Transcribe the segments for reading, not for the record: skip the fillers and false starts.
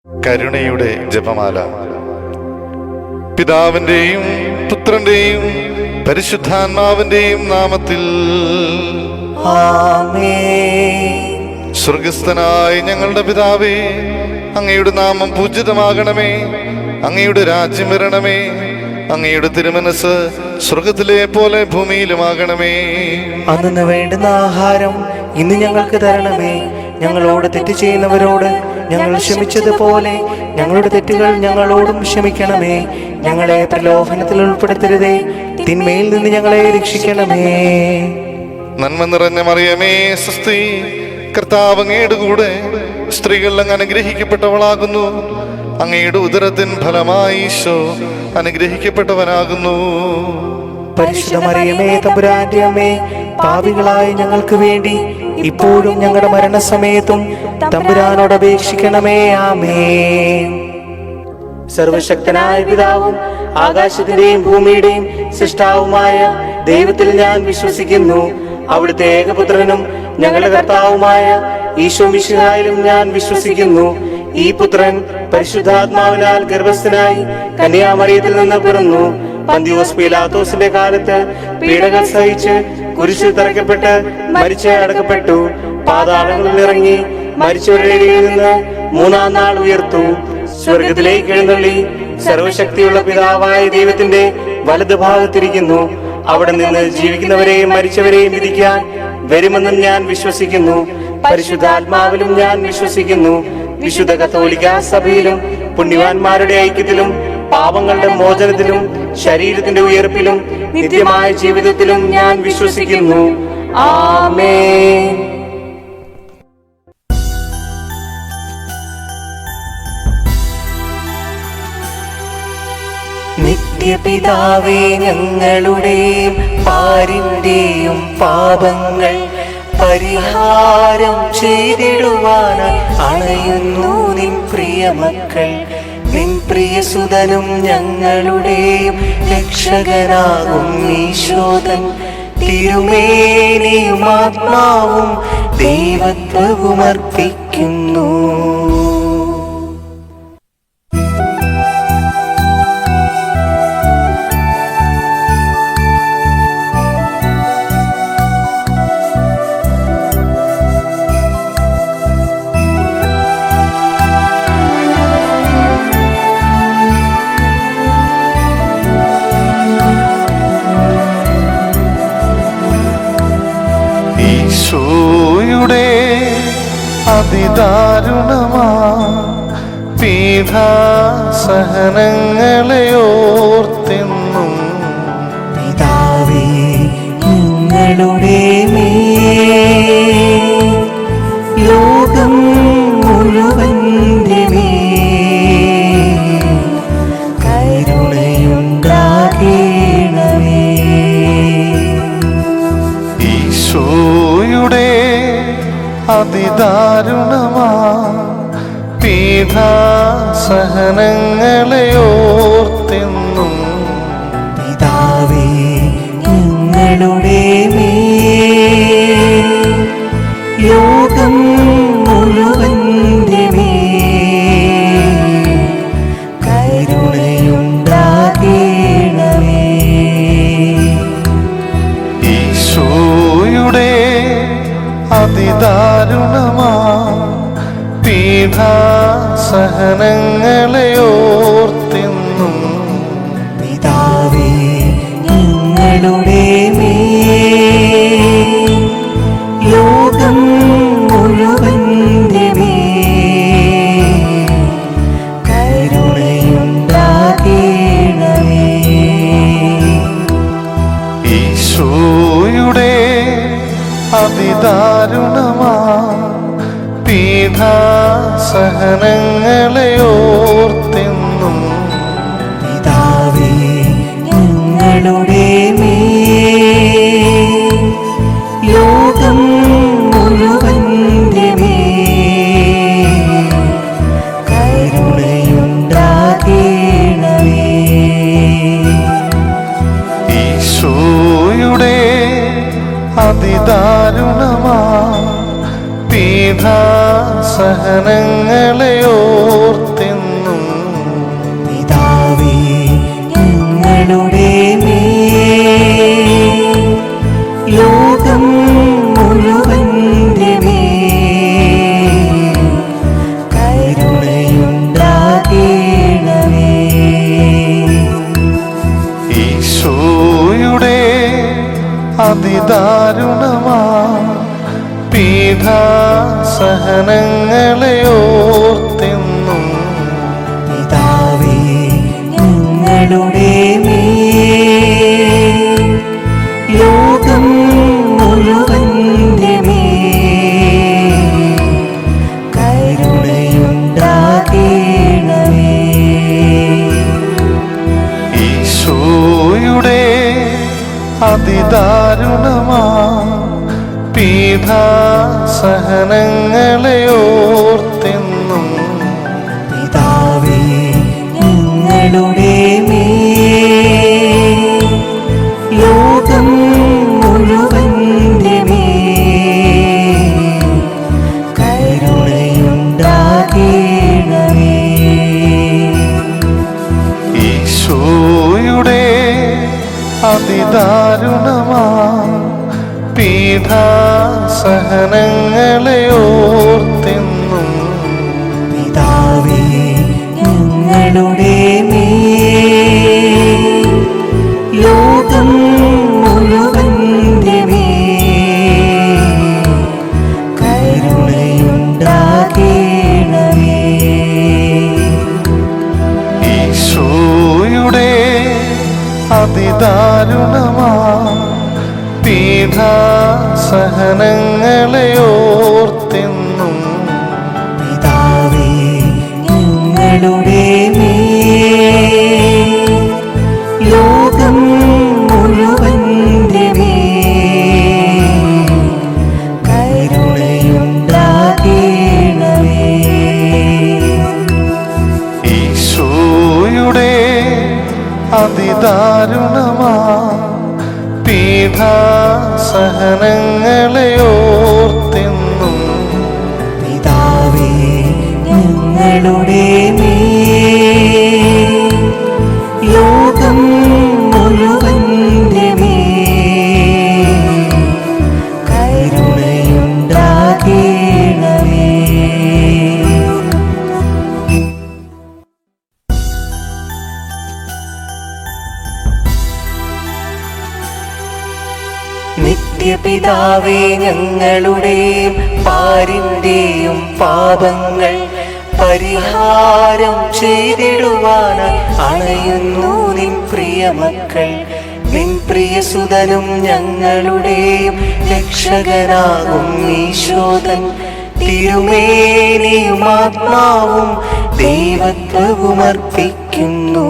കരുണയുടെ ജപമാല. പിതാവിന്റെയും പുത്രന്റെയും പരിശുദ്ധാത്മാവിന്റെയും നാമത്തിൽ ആമേൻ. സ്വർഗസ്ഥനായ ഞങ്ങളുടെ പിതാവേ, അങ്ങയുടെ നാമം പൂജിതമാകണമേ. അങ്ങയുടെ രാജ്യം വരണമേ. അങ്ങയുടെ തിരുമനസ് സ്വർഗത്തിലെ പോലെ ഭൂമിയിലുമാകണമേ. അന്നു വേണ്ടുന്ന ആഹാരം ഇന്ന് ഞങ്ങൾക്ക് തരണമേ. ഞങ്ങളോട് തെറ്റ് ചെയ്യുന്നവരോട് ഞങ്ങൾ ക്ഷമിച്ചതുപോലെ ഞങ്ങളുടെ തെറ്റുകൾ ഞങ്ങളോടും ക്ഷമിക്കണമേ. ഞങ്ങളെ പ്രലോഭനത്തിൽ ഉൾപ്പെടുത്തരുതേ, തിന്മയിൽ നിന്ന് ഞങ്ങളെ രക്ഷിക്കണമേ. നന്മ നിറഞ്ഞ മറിയമേ, സ്വസ്തി, കർത്താവ് അങ്ങയുടെ കൂടെ സ്ത്രീകൾ അങ്ങ് അനുഗ്രഹിക്കപ്പെട്ടവളാകുന്നു. അങ്ങയുടെ ഉദരത്തിൻ ഫലമായി ഈശോ അനുഗ്രഹിക്കപ്പെട്ടവനാകുന്നു. പരിശുദ്ധ മറിയമേ, തമ്പുരാന്റെ അമ്മേ, പാപികളായ ഞങ്ങൾക്ക് വേണ്ടി ഇപ്പോഴും ഞങ്ങളുടെ മരണസമയത്തും തമ്പുരാനോട് അപേക്ഷിക്കണമേ. ആമേൻ. സർവശക്തനായ പിതാവും ആകാശത്തിന്റെയും ഭൂമിയുടെയും സൃഷ്ടാവുമായ ദൈവത്തിൽ ഞാൻ വിശ്വസിക്കുന്നു. അവിടുത്തെ ഏകപുത്രനും ഞങ്ങളുടെ കർത്താവുമായ ഈശോ മിശിഹായിലും ഞാൻ വിശ്വസിക്കുന്നു. ഈ പുത്രൻ പരിശുദ്ധാത്മാവിനാൽ ഗർഭസ്ഥനായി കന്യാമറിയത്തിൽ നിന്ന് പിറന്നു. പന്തിയോസ് പീലാത്തോസിന്റെ കാലത്ത് പീഡകൾ സഹിച്ച് കുരിശിൽ തറയ്ക്കപ്പെട്ട് മരിച്ച് അടക്കപ്പെട്ടു. പാതാളങ്ങളിൽ ഇറങ്ങി മരിച്ചവരുടെ ഇടയിൽ നിന്ന് മൂന്നാം നാൾ ഉയർത്തു. സ്വർഗത്തിലേക്ക് എഴുന്നള്ളി സർവശക്തിയുള്ള പിതാവായ ദൈവത്തിന്റെ വലത് ഭാഗത്തിരിക്കുന്നു. അവിടെ നിന്ന് ജീവിക്കുന്നവരെയും മരിച്ചവരെയും വിധിക്കാൻ വരുമെന്നും ഞാൻ വിശ്വസിക്കുന്നു. പരിശുദ്ധാത്മാവിലും ഞാൻ വിശ്വസിക്കുന്നു. വിശുദ്ധ കത്തോലിക്ക സഭയിലും പുണ്യവാന്മാരുടെ ഐക്യത്തിലും പാപങ്ങളുടെ മോചനത്തിലും ശരീരത്തിന്റെ ഉയർപ്പിലും നിത്യമായ ജീവിതത്തിലും ഞാൻ വിശ്വസിക്കുന്നു. ആമേൻ. നിത്യപിതാവേ, ഞങ്ങളുടെയും പാരിന്റെയും പാപങ്ങൾ പരിഹാരം ചെയ്തിടുവാനായി അണയുന്നു നിൻ പ്രിയമക്കൾ. നിൻ പ്രിയസുതനും ഞങ്ങളുടെയും രക്ഷകനാകും ഈശോതൻ തിരുമേനിയും ആത്മാവും ദൈവത്വവും അർപ്പിക്കുന്നു. ഈശോയുടെ അതിദാരുണമാ പീഡാസഹനങ്ങളെ ഓർത്തെന്നും പിതാവേ, ഞങ്ങളുടെ മേൽ ലോകം മുഴുവന്റെ മേൽ കരുണയുണ്ടാകണമേ. ഈശോയുടെ അതിദാരുണമാ പീഡാസഹനങ്ങളെ ഓർത്തെന്നും പിതാവേ, ഞങ്ങളുടെ മേൽ ലോകം മുഴുവന്റെ മേൽ കരുണയുണ്ടാകണമേ. ഈശോയുടെ അതിദാരുണമാ പീഡാസഹനങ്ങളെ ഓർത്തെന്നും പിതാവേ, ഞങ്ങളുടെ മേൽ ലോകം മുഴുവന്റെ മേൽ കരുണയുണ്ടാകണമേ. ഈശോയുടെ അതിദാരുണമാ പീഡാസഹനങ്ങളെ ഓർത്തെന്നും പിതാവേ, ഞങ്ങളുടെ മേൽ ലോകം മുഴുവന്റെ മേൽ കരുണയുണ്ടാകണമേ. ഈശോയുടെ അതിദാരുണമാ പീഡാസഹനങ്ങളെ ഓർത്ത് അതിദാരുണമാ പീഡാസഹനങ്ങളെ ഓർത്തെന്നും പിതാവേ ഞങ്ങളുടെ മേൽ ലോകം മുഴുവന്റെ മേൽ കരുണയുണ്ടാകണമേ. ഈശോയുടെ അതിദാരുണമാ പീഡാസഹനങ്ങളെ ഓർത്തെന്നും പിതാവേ ഞങ്ങളുടെ മേൽ ലോകം മുഴുവന്റെ മേൽ കരുണയുണ്ടാകണമേ. ഈശോയുടെ അതിദാരുണമാ പീഡാസഹനങ്ങളെ ഓർത്തെന്നും പിതാവേ ഞങ്ങളുടെ മേൽ ലോകം മുഴുവന്റെ മേൽ കരുണയുണ്ടാകണമേ. ഈശോയുടെ അതിദാരുണമാ പീഡാസഹനങ്ങളെ ഓർത്തെന്നും പിതാവേ ഞങ്ങളുടെ മേൽ ലോകം മുഴുവന്റെ മേൽ കരുണയുണ്ടാകണമേ. ഈശോയുടെ അതിദാരുണമാ പീഡാസഹനങ്ങളെ ഓർത്തെന്നും പിതാവേ ഞങ്ങളുടെ മേൽ ലോകം മുഴുവന്റെ മേൽ കരുണയുണ്ടാകണമേ. നിത്യപിതാവേ ഞങ്ങളുടെയും പാരിന്റെയും പാപങ്ങൾ പരിഹാരം ചെയ്തിടുവാനായി അണയുന്നു നിൻ പ്രിയമക്കൾ. നിൻ പ്രിയസുതനും ഞങ്ങളുടെയും രക്ഷകനാകും ഈശോദൻ തിരുമേനിയും ആത്മാവും ദൈവത്വവും അർപ്പിക്കുന്നു.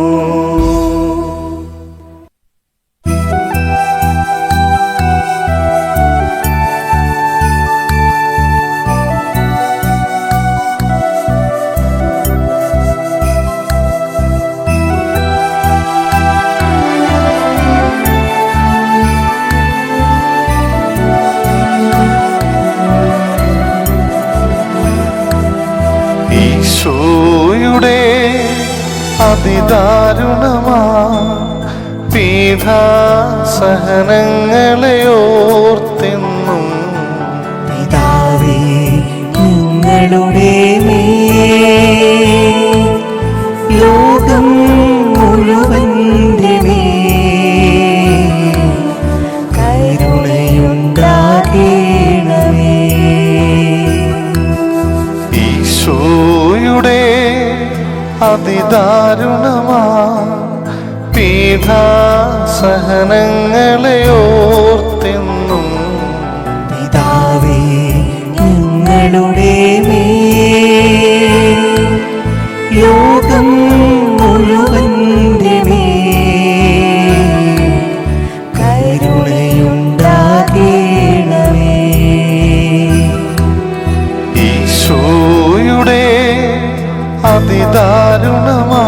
ഈശോയുടെ അതിദാരുണമാ പീഡാസഹനങ്ങളെ ഓർത്തെന്നും പിതാവേ ഞങ്ങളുടെ മേൽ ലോകം മുഴുവന്റെ മേൽ കരുണയുണ്ടാകണമേ. ഈശോയുടെ അതിദാരുണമാ പീഡാസഹനങ്ങളെ ഓർത്തെന്നും പിതാവേ ഞങ്ങളുടെ മേൽ ലോകം മുഴുവന്റെ മേൽ കരുണയുണ്ടാകണമേ. ഈശോയുടെ അതിദാരുണമാ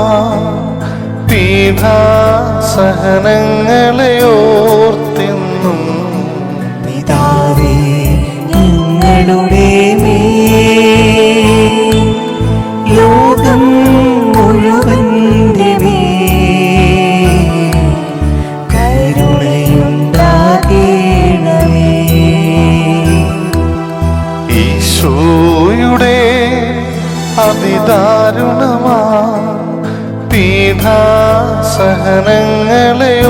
പീഡാസഹനങ്ങളെ ഓർത്തെന്നും പിതാവേ ഞങ്ങളുടെ മേൽ ലോകം മുഴുവന്റെ മേൽ കരുണയുണ്ടാകണമേ. ഈശോയുടെ അതിദാരുണമാ പീഡാസഹനങ്ങളെ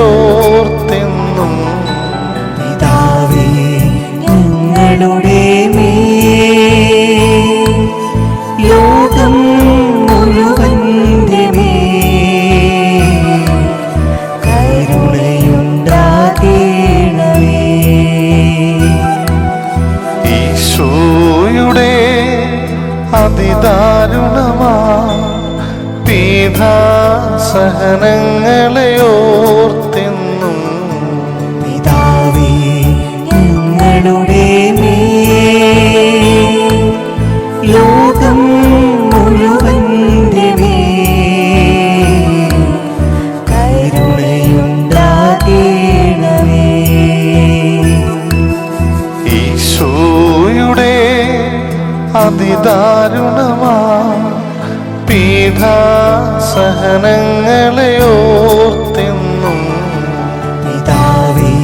ഓർത്തെന്നും പിതാവേ പീഠാസഹനങ്ങളെ ഓർത്തെന്നും പിതാവേ ഞങ്ങളുടെ മേൽ ലോകം മുഴുവന്റെ മേൽ കരുണയുണ്ടാകണമേ. ഈശോയുടെ അതിദാരുണമാ പീഠാസഹനങ്ങളെ ഓർത്തെന്നും പിതാവേ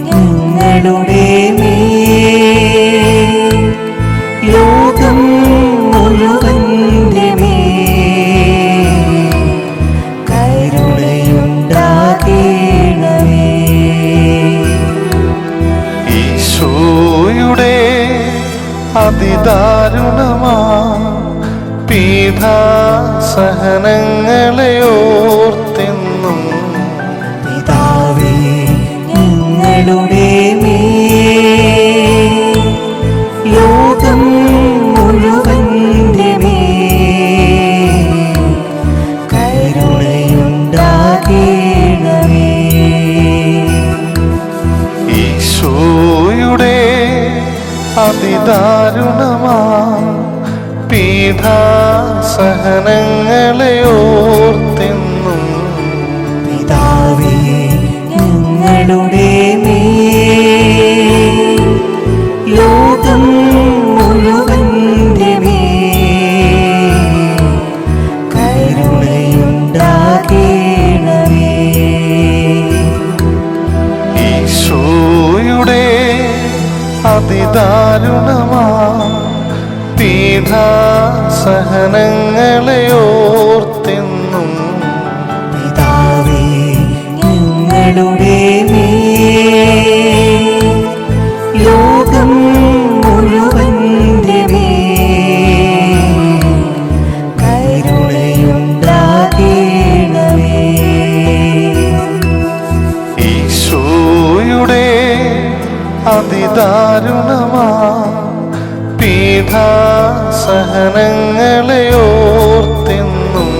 ഞങ്ങളുടെ മേൽ ലോകം മുഴുവന്റെ മേൽ കരുണയുണ്ടാകണമേ. ഈശോയുടെ അതിദാരുണമാ പീഠാസഹനങ്ങളെ ഓർത്തെന്നും പിതാവേ ഞങ്ങളുടെ മേൽ ലോകം മുഴുവന്റെ മേൽ കരുണയുണ്ടാകണമേ. ഈശോയുടെ അതിദാരുണമാ പീഠാസഹനങ്ങളെ ഓർത്തെന്നും പിതാവേ ഞങ്ങളുടെ മേൽ ലോകം മുഴുവന്റെ മേൽ കരുണയുണ്ടാകണമേ. ഈശോയുടെ അതിദാരുണമാ പീഠാസഹനങ്ങളെ ഓർത്തെന്നും പിതാവേ ഞങ്ങളുടെ മേൽ ലോകം മുഴുവന്റെ മേൽ കരുണയുണ്ടാകണമേ. ഈശോയുടെ അതിദാരുണമാ പീഠാസഹനങ്ങളെ ഓർത്തെന്നും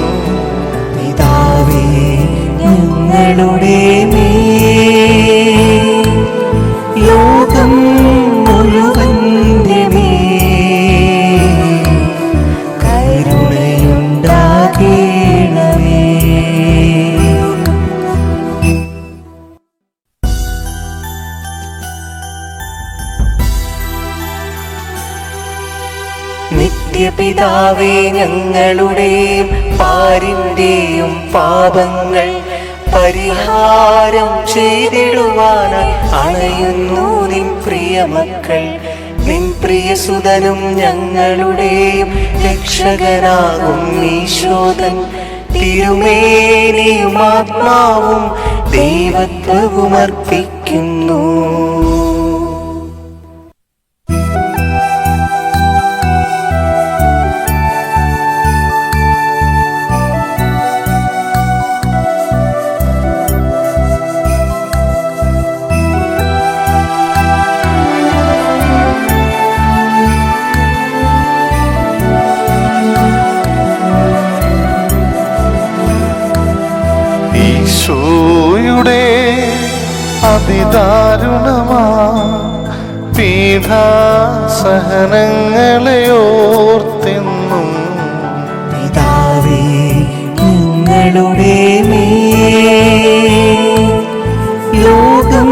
പിതാവേ ഞങ്ങളുടെ മേൽ ലോകം മുഴുവന്റെ മേൽ കരുണയുണ്ടാകണമേ. നിത്യപിതാവേ ഞങ്ങളുടെയും പാരിന്റെയും പാപങ്ങൾ പരിഹാരം ചെയ്തിടുവാനായി അണയുന്നു നിൻ പ്രിയമക്കൾ. നിൻ പ്രിയസുതനും ഞങ്ങളുടെയും രക്ഷകനാകും ഈശോതൻ തിരുമേനിയും ആത്മാവും ദൈവത്വവും അർപ്പിക്കുന്നു. ഈശോയുടെ അതിദാരുണമാ പീഠാസഹനങ്ങളെ ഓർത്തെന്നും പിതാവേ ഞങ്ങളുടെ മേൽ ലോകം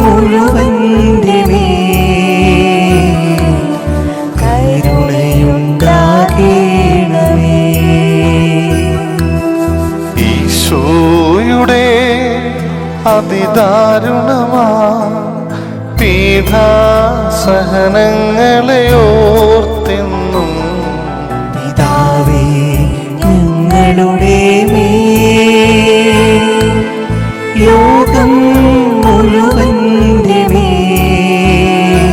മുഴുവന്റെ മേൽ കരുണയുണ്ടാകണമേ. ഈശോയുടെ അതിദാരുണമാ പീഠാസഹനങ്ങളെ ഓർത്തെന്നും പിതാവേ ഞങ്ങളുടെ മേൽ ലോകം മുഴുവന്റെ മേൽ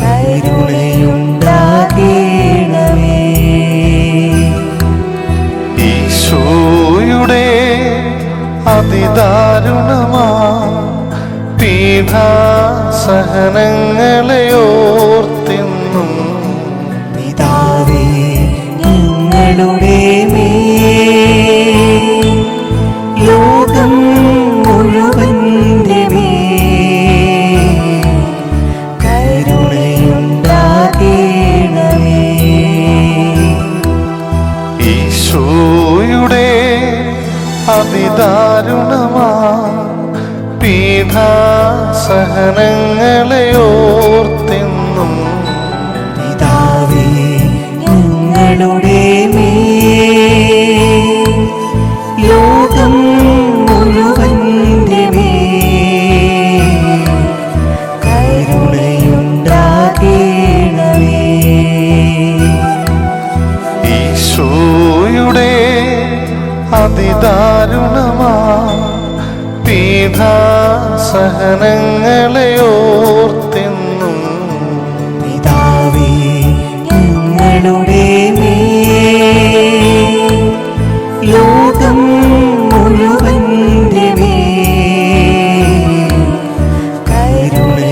കരുണയുണ്ടാകണമേ. ഈശോയുടെ അതിദാരുണമാ പീഠാസഹനങ്ങളെ ഓർത്തെന്നും ഈശോയുടെ അതിദാരുണമാ പീഡാസഹനങ്ങളെ ഓർത്തെന്നും പിതാവേ ഞങ്ങളുടെ മേൽ ലോകം മുഴുവന്റെ മേൽ കരുണയുണ്ടാകണമേ. ഈശോയുടെ അതിദാരുണമാ പീഡാസഹനങ്ങളെ ഓർത്തെന്നും പിതാവേ ഞങ്ങളുടെ മേൽ ലോകം മുഴുവന്റെ മേൽ കരുണയുണ്ടാകണമേ.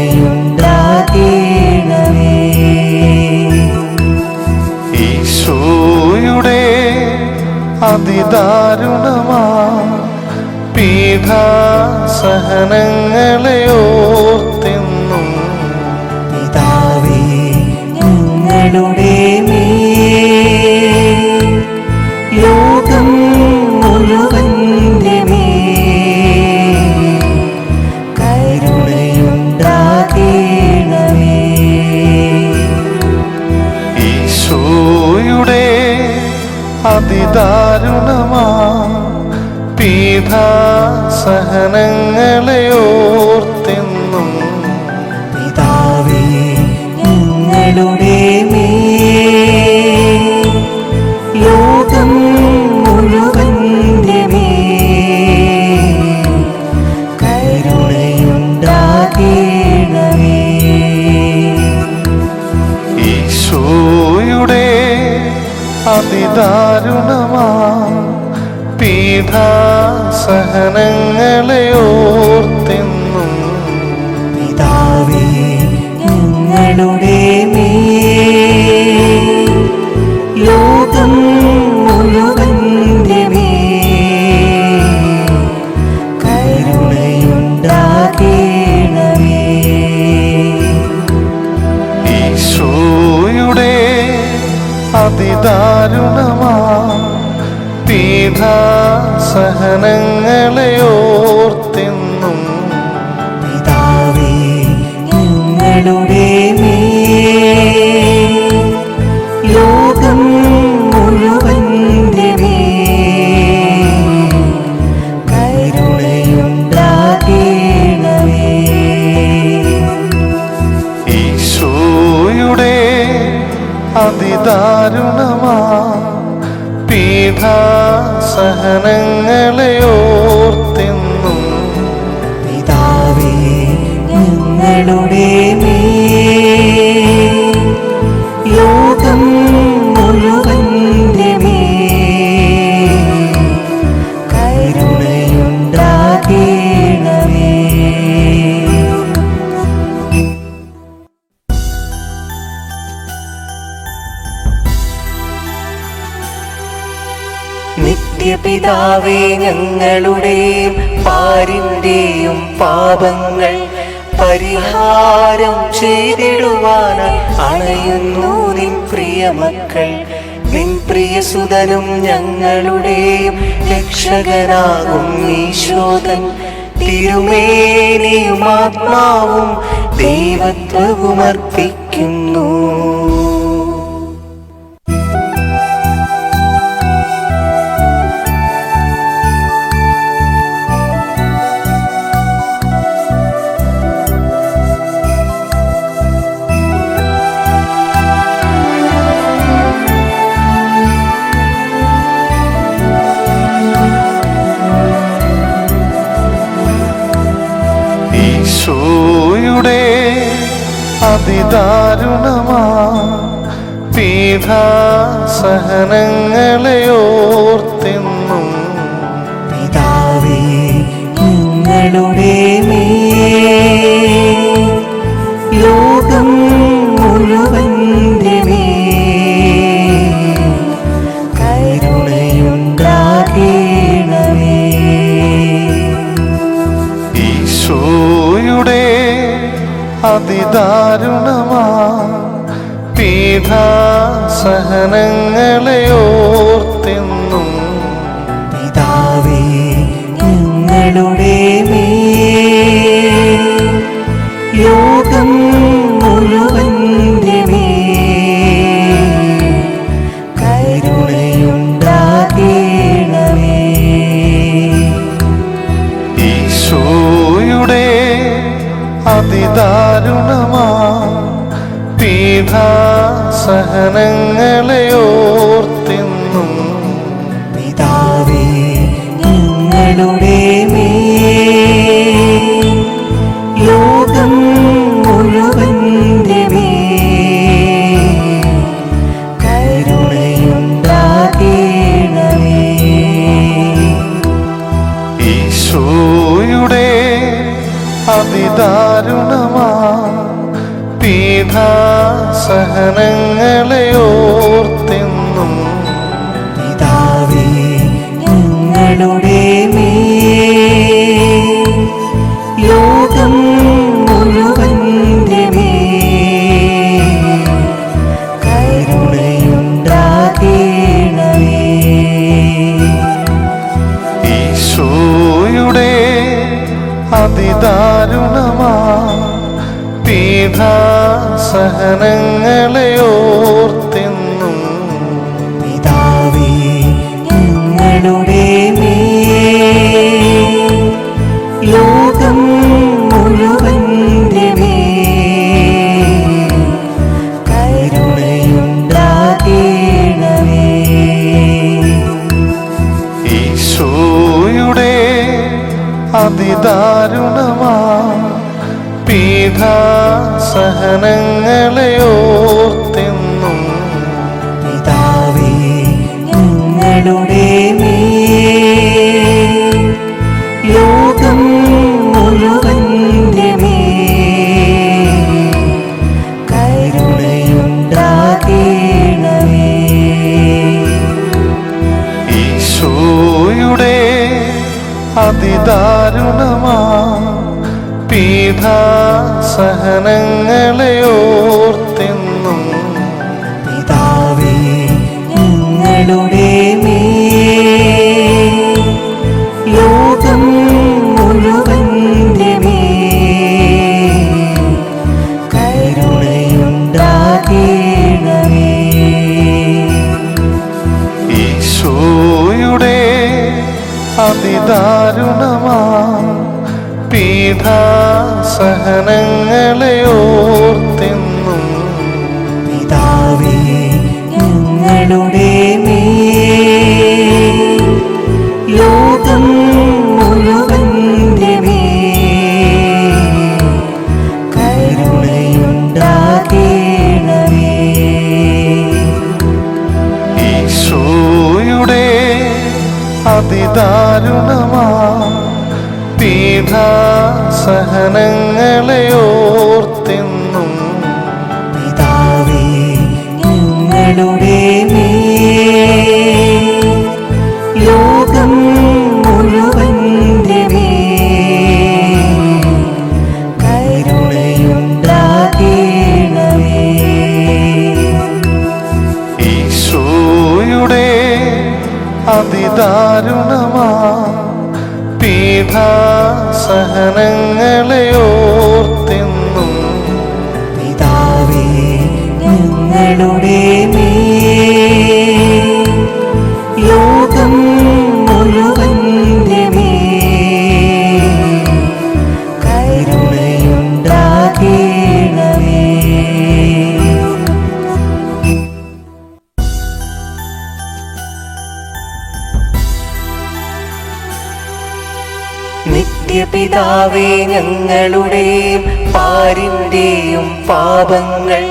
ഈശോയുടെ അതിദാരുണമാ പീഡാസഹനങ്ങളെ ഓർത്തെന്നും പിതാവേ ഞങ്ങളുടെ മേൽ ലോകം മുഴുവന്റെ മേൽ കരുണയുണ്ടാകണമേ. ഈശോയുടെ അതിദാരുണമാ പീഡാസഹനങ്ങളെ ഓർത്തെന്നും പിതാവേ ഞങ്ങളുടെ മേൽ ലോകം മുഴുവന്റെ മേൽ കരുണയുണ്ടാകണമേ. ഈശോയുടെ അതിദാരുണമാ പീഡാസഹനങ്ങളെ ഓർത്തെന്നും പിതാവേ ഞങ്ങളുടെ മേൽ ലോകം മുഴുവന്റെ മേൽ കരുണയുണ്ടാകണമേ. ഈശോയുടെ അതിദാരുണമാ പീഡാസഹനങ്ങളെ ഓർത്തെന്നും പിതാവേ ഞങ്ങളുടെ മേൽ ലോകം മുഴുവന്റെ മേൽ കരുണയുണ്ടാകണമേ. ഈശോയുടെ അതിദാരുണമാ പീഡാസഹനങ്ങളെ ഓർത്തെന്നും പിതാവേ ഞങ്ങളുടെ മേൽ ലോകം മുഴുവന്റെ മേൽ കരുണയുണ്ടാകണമേ. നിത്യപിതാവേ ഞങ്ങളുടെയും പാരിന്റെയും പാപങ്ങൾ പരിഹാരം ചെയ്തിടുവാനായി അണയുന്നു നിൻ പ്രിയമക്കൾ. നിൻ പ്രിയസുതനും ഞങ്ങളുടെയും രക്ഷകനാകും ഈശോതൻ തിരുമേനിയും ആത്മാവും ദൈവത്വവും അർപ്പിക്കുന്നു. ഈശോയുടെ അതിദാരുണമാ പീഡാസഹനങ്ങളെ ഓർത്തെന്നും പിതാവേ ഞങ്ങളുടെ മേൽ ലോകം മുഴുവന്റെ മേൽ കരുണയുണ്ടാകണമേ. ഈശോയുടെ അതിദാരുണമാ പീഡാസഹനങ്ങളെ ഓർത്തെന്നും ഞങ്ങളുടെ മേൽ ലോകം മുഴുവന്റെ മേൽ കരുണയുണ്ടാകണമേ. ഈശോയുടെ അതിദാരുണമാ പീഡാസഹനങ്ങളെ ഓർത്തെന്നും പിതാവേ ഞങ്ങളുടെ മേൽ ലോകം മുഴുവന്റെ മേൽ കരുണയുണ്ടാകണമേ. ഈശോയുടെ അതിദാരുണമാ പീഡാസഹനങ്ങളെ ഓർത്തെന്നും പിതാവേ ഞങ്ങളുടെ മേൽ ലോകം മുഴുവന്റെ മേൽ കരുണയുണ്ടാകണമേ. ഈശോയുടെ അതിദാരുണമാ പീഡാസഹനങ്ങളെ ഓർത്തെന്നും പിതാവേ ഞങ്ങളുടെ മേൽ ലോകം മുഴുവന്റെ മേൽ കരുണയുണ്ടാകണമേ. ഈശോയുടെ അതിദാരുണമാ പീഡാസഹനങ്ങളെ ഓർത്തെന്നും പിതാവേ ഞങ്ങളുടെ മേൽ ലോകം മുഴുവന്റെ മേൽ കരുണയുണ്ടാകണമേ. ഈശോയുടെ അതിദാരുണമാ പീഡാസഹനങ്ങളെ ഓർത്തെന്നും പിതാവേ ഞങ്ങളുടെ മേൽ ലോകം മുഴുവന്റെ മേൽ കരുണയുണ്ടാകണമേ. ഈശോയുടെ അതിദാരുണമാ പീഡാസഹനങ്ങളെ ഓർത്തെന്നും പിതാവേ ഞങ്ങളുടെ മേൽ ലോകം മുഴുവന്റെ മേൽ കരുണയുണ്ടാകണമേ. ഈശോയുടെ അതിദാരുണമാ പീഡാസഹനങ്ങളെ ഓർത്തെന്നും പിതാവേ ഞങ്ങളുടെ മേൽ ലോകം മുഴുവന്റെ മേൽ കരുണയുണ്ടാകണമേ. നിത്യപിതാവേ ഞങ്ങളുടെയും പാരിന്റെയും പാപങ്ങൾ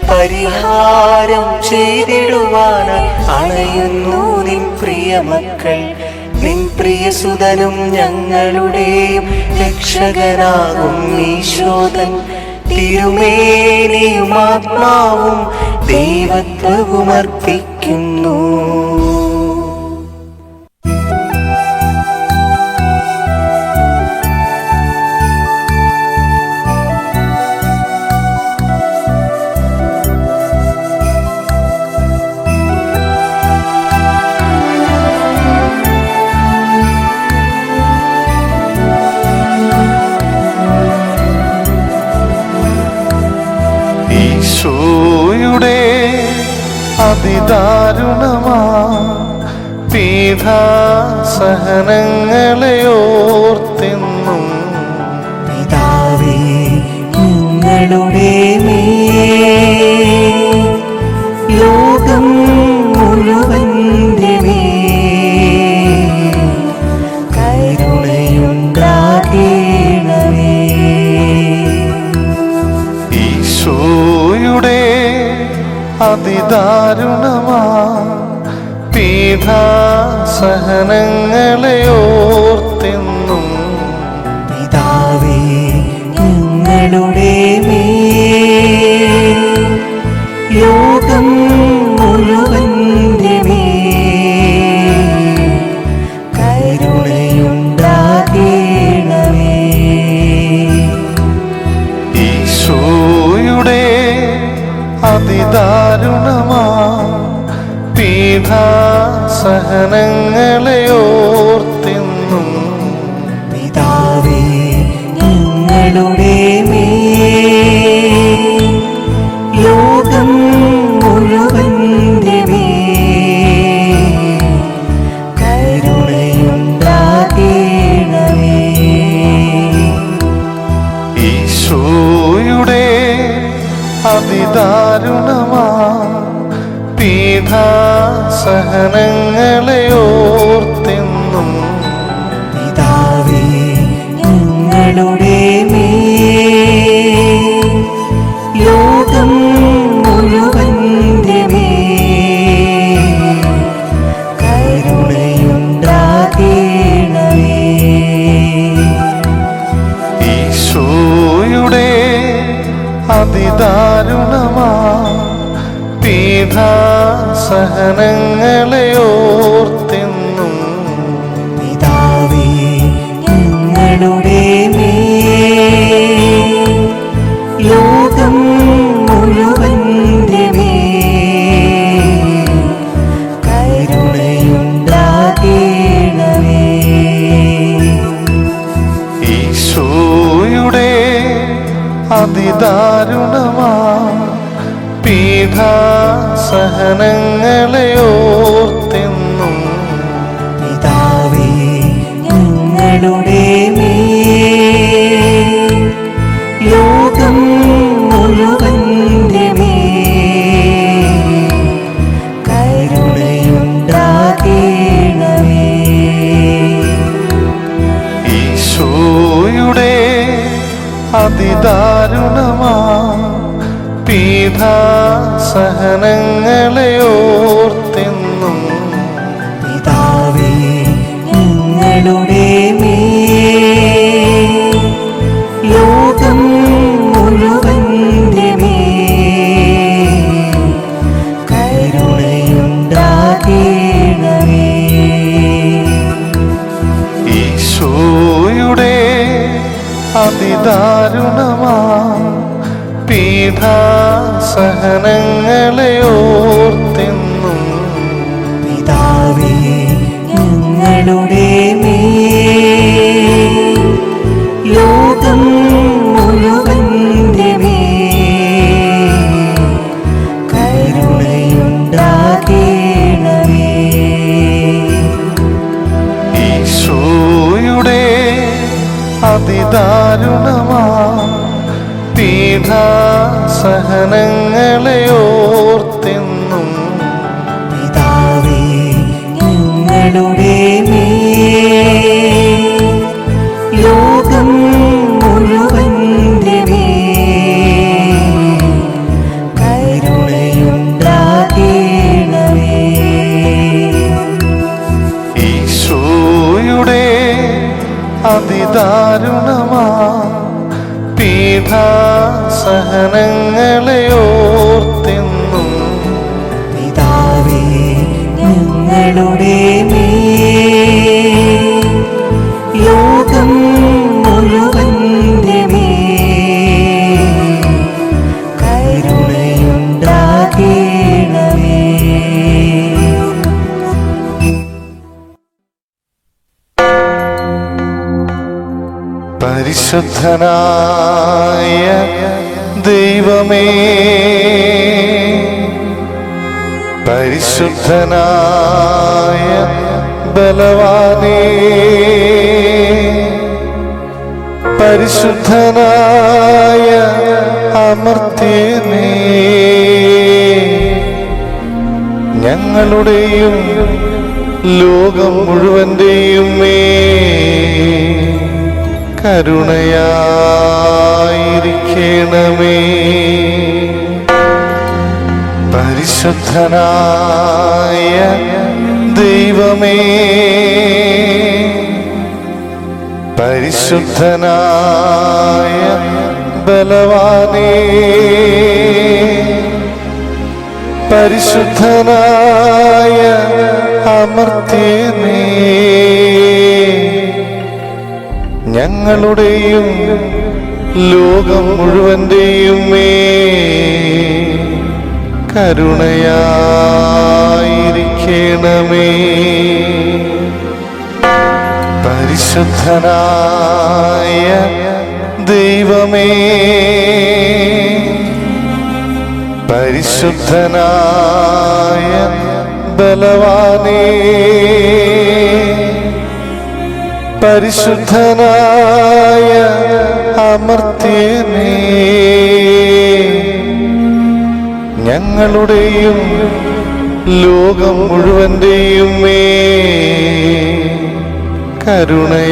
പരിഹാരം ചെയ്തിടുവാനായി അണയുന്നു നിൻ പ്രിയമക്കൾ. നിൻ പ്രിയസുതനും ഞങ്ങളുടെയും രക്ഷകനാകും ഈശോദൻ തിരുമേനിയും ആത്മാവും ദൈവത്വവും അർപ്പിക്കുന്നു. ഈശോയുടെ അതിദാരുണമാ പീഡാസഹനങ്ങളെ ഓർത്തെന്നും പിതാവേ ഞങ്ങളുടെ മേൽ ലോകം മുഴുവന്റെ മേൽ സഹനങ്ങളെ ഓർത്തെന്നും പിതാവേ ഞങ്ങളുടെ മേൽ ലോകം മുഴുവന്റെ മേൽ കരുണയുണ്ടാകണമേ. ഈശോയുടെ അതിദാരുണമാ പീഡാസഹനങ്ങളെ ഓർത്തെന്നും പിതാവേ ഞങ്ങളുടെ മേൽ ലോകം മുഴുവന്റെ മേൽ കരുണയുണ്ടാകണമേ. ഈശോയുടെ അതിദാരുണമാ പീഡാസഹനങ്ങളെ ഓർത്തെന്നും പിതാവേ ഞങ്ങളുടെ മേൽ ലോകം മുഴുവന്റെ മേൽ കരുണയുണ്ടാകണമേ. ഈശോയുടെ അതിദാരുണമാ പീഡാസഹനങ്ങളെ ഓർത്തെന്നും പിതാവേ ഞങ്ങളുടെ മേൽ ലോകം മുഴുവന്റെ മേൽ കരുണയുണ്ടാകണമേ. ഈശോയുടെ അതിദാരുണമാ പീഡാസഹനങ്ങളെ ഓർത്തെന്നും പിതാവേ ഞങ്ങളുടെ മേൽ ലോകം മുഴുവന്റെ മേൽ കരുണയുണ്ടാകണമേ. ഈശോയുടെ അതിദാരുണമാ പീഡാസഹനങ്ങളെ ഓർത്തെന്നും പിതാവേ ഞങ്ങളുടെ മേൽ ലോകം മുഴുവന്റെ മേൽ കരുണയുണ്ടാകണമേ. ഈശോയുടെ അതിദാരുണമാ പീഡാസഹനങ്ങളെ ഓർത്തെന്നും പിതാവേ ഞങ്ങളുടെ മേൽ ലോകം മുഴുവന്റെ മേൽ കരുണയുണ്ടാകണമേ. ഈശോയുടെ അതിദാരുണമാ പീഡാസഹനങ്ങളെ ഓർത്തെന്നും പിതാവേ ഞങ്ങളുടെ മേൽ ലോകം മുഴുവന്റെ മേൽ കരുണയുണ്ടാകണമേ. ഈശോയുടെ അതിദാരുണമാ പീഡാസഹനങ്ങളെ ഓർത്തെന്നും പിതാവേ ഞങ്ങളുടെ മേൽ ലോകം മുഴുവന്റെ മേൽ കരുണയുണ്ടാകണമേ. പരിശുദ്ധനായ ദൈവമേ, പരിശുദ്ധനായ ബലവാനേ, പരിശുദ്ധനായ അമർത്യനേ, ഞങ്ങളുടെയും ലോകം മുഴുവന്റെയും കരുണയായിരിക്കണമേ. പരിശുദ്ധനായ ദൈവമേ, പരിശുദ്ധനായ ബലവാനേ, പരിശുദ്ധനായ അമർത്യനേ, ഞങ്ങളുടെയും ലോകം മുഴുവന്റെയും മേൽ കരുണയായിരിക്കണമേ. പരിശുദ്ധനായ ദൈവമേ, പരിശുദ്ധനായ ബലവാനേ, പരിശുദ്ധനായ അമർത്യനേ, ഞങ്ങളുടെയും ലോകം മുഴുവന്റെയും മേൽ കരുണയായിരിക്കണമേ.